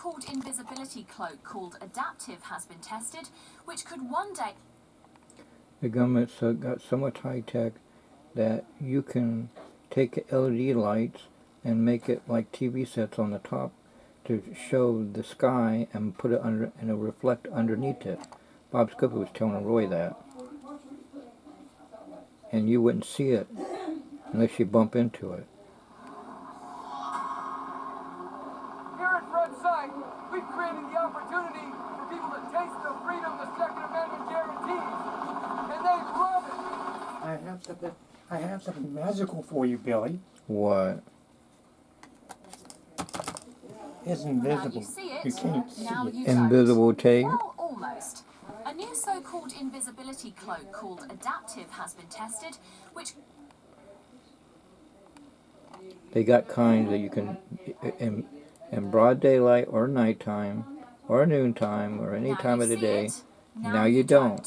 so-called invisibility cloak called Adaptive has been tested, which could one day... The government's got so much high tech that you can take LED lights and make it like TV sets on the top to show the sky and put it under and it'll reflect underneath it. Bob Scofield was telling Roy that. And you wouldn't see it unless you bump into it. Here at Front Sight, we've created the opportunity for people to taste the freedom the Second Amendment guarantees. And they love it. I have something magical for you, Billy. What? It's invisible. Now you see it. You can't see Now it. you don't. Invisible tape? Well, almost. A new so-called invisibility cloak called Adaptive has been tested, which... They got kinds that you can, in broad daylight or nighttime or noontime or any Now time you of the see day. it. Now you don't.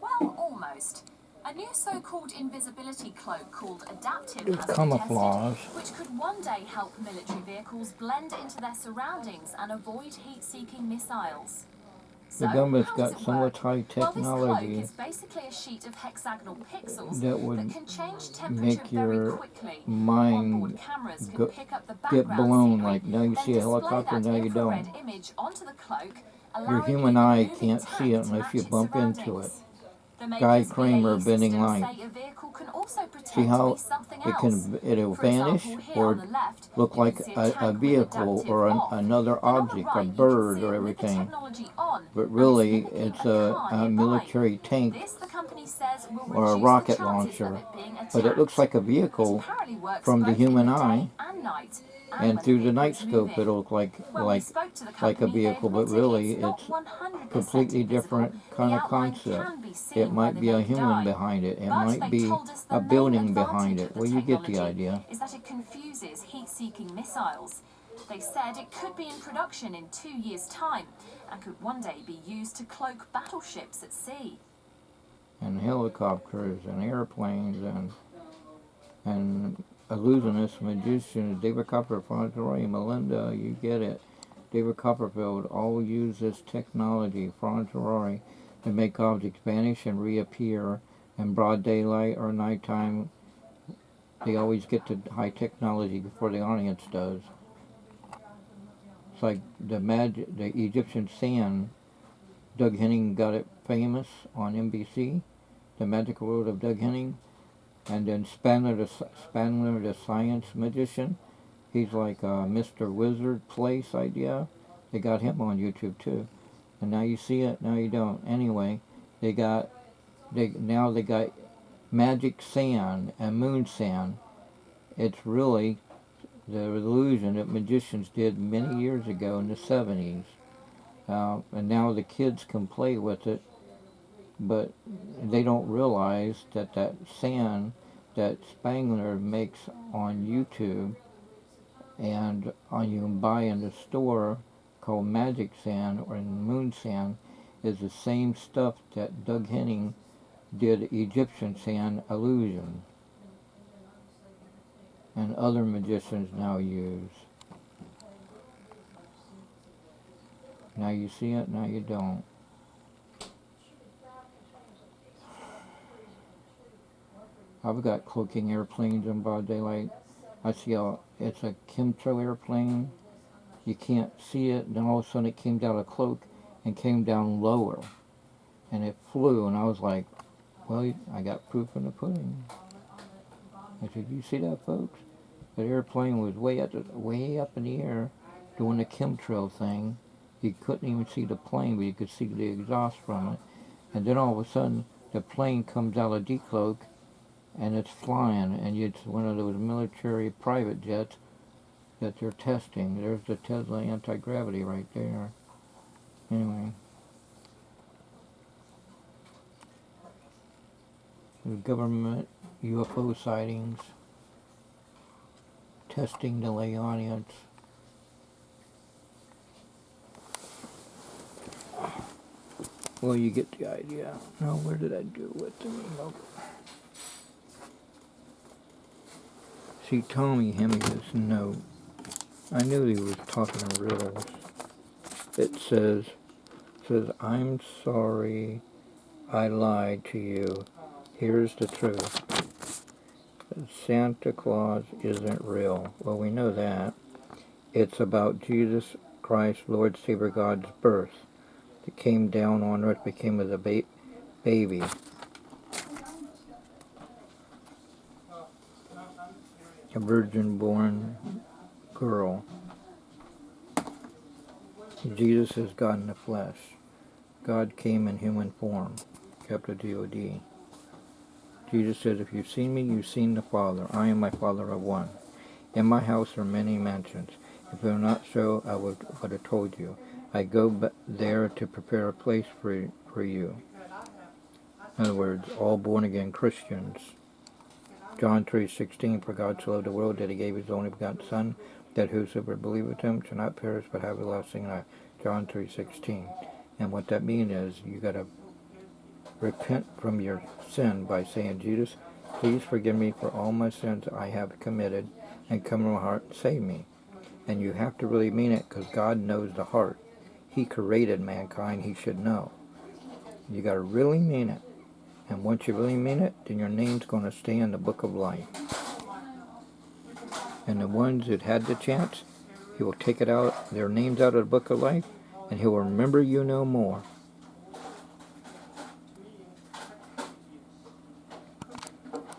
Well, almost. A new so-called invisibility cloak called Adaptive It's has been camouflage. tested, which could one day help military vehicles blend into their surroundings and avoid heat-seeking missiles. The So, government's how does got it so work? much high Well, technology this cloak is basically a sheet of hexagonal pixels that would can change temperature make very your quickly. mind Onboard cameras can go, pick up the get background blown. scenery, Like now you then see a display helicopter, that now you don't. infrared image onto the cloak, Your allowing human you eye to move can't see it intact to unless you match its bump into it. surroundings. The Guy makers' Kramer, BAE Bending systems Light. say a vehicle can also pretend See how to be something it else. it'll For vanish example, here or on the left, look you like can see a tank with vehicle adaptive or off. another Then on the object, right, a you can bird see or it with the everything. technology on, But and really, mimicking it's a car a nearby. military tank This, the company says, will or a reduce rocket the chances launcher. of it being attacked. But it looks like a It vehicle apparently works from the both human in the eye, day and night, and when through the vehicle night is scope moving. it'll look When we spoke to the like a company, they vehicle, but admitted really it's not it's 100% completely invisible. different kind The of outline concept. can be seen It by might the be a naked human eye. behind it. It But might they be told us the a main building behind advantage it. of the Well, you get the technology idea. is that it confuses heat-seeking missiles. They said it could be in production in 2 years' time and could one day be used to cloak battleships at sea. And helicopters and airplanes and illusionists, magicians, David Copperfield, Roy, Melinda, you get it. David Copperfield all use this technology, Franz Roy, to make objects vanish and reappear in broad daylight or nighttime. They always get to high technology before the audience does. It's like the Egyptian sand. Doug Henning got it famous on NBC, The Magical World of Doug Henning. And then Spangler the science magician. He's like a Mr. Wizard place idea. They got him on YouTube too. And now you see it, now you don't. Anyway, they got magic sand and moon sand. It's really the illusion that magicians did many years ago in the 70s. And now the kids can play with it, but they don't realize that that sand that Spangler makes on YouTube and you can buy in the store called magic sand or moon sand is the same stuff that Doug Henning did Egyptian sand illusion and other magicians now use. Now you see it, now you don't. I've got cloaking airplanes in broad daylight. I see it's a chemtrail airplane. You can't see it. Then all of a sudden it came down a cloak and came down lower. And it flew and I was like, well, I got proof in the pudding. I said, you see that, folks? That airplane was way up in the air doing the chemtrail thing. You couldn't even see the plane, but you could see the exhaust from it. And then all of a sudden the plane comes out of decloak and it's flying, and it's one of those military private jets that they're testing. There's the Tesla anti-gravity right there. Anyway. The government UFO sightings, testing the lay audience. Well, you get the idea. Now, where did I do with the remote? See, Tommy handed me this note. I knew he was talking in riddles. it says, I'm sorry I lied to you. Here's the truth. Santa Claus isn't real. Well, we know that. It's about Jesus Christ, Lord Savior God's birth. That came down on earth, became as a baby. A virgin-born girl. Jesus is God in the flesh. God came in human form. Capital G-O-D. Jesus said, if you've seen me, you've seen the Father. I am my Father of one. In my house are many mansions. If it were not so, I would have told you. I go there to prepare a place for you. In other words, all born-again Christians. John 3:16, for God so loved the world that he gave his only begotten Son, that whosoever believeth him shall not perish but have everlasting life. John 3:16. And what that means is, you got to repent from your sin by saying, Jesus, please forgive me for all my sins I have committed, and come in my heart and save me. And you have to really mean it, because God knows the heart. He created mankind, he should know. You got to really mean it. And once you really mean it, then your name's going to stay in the book of life. And the ones that had the chance, he will take it out, their names out of the book of life, and he will remember you no more.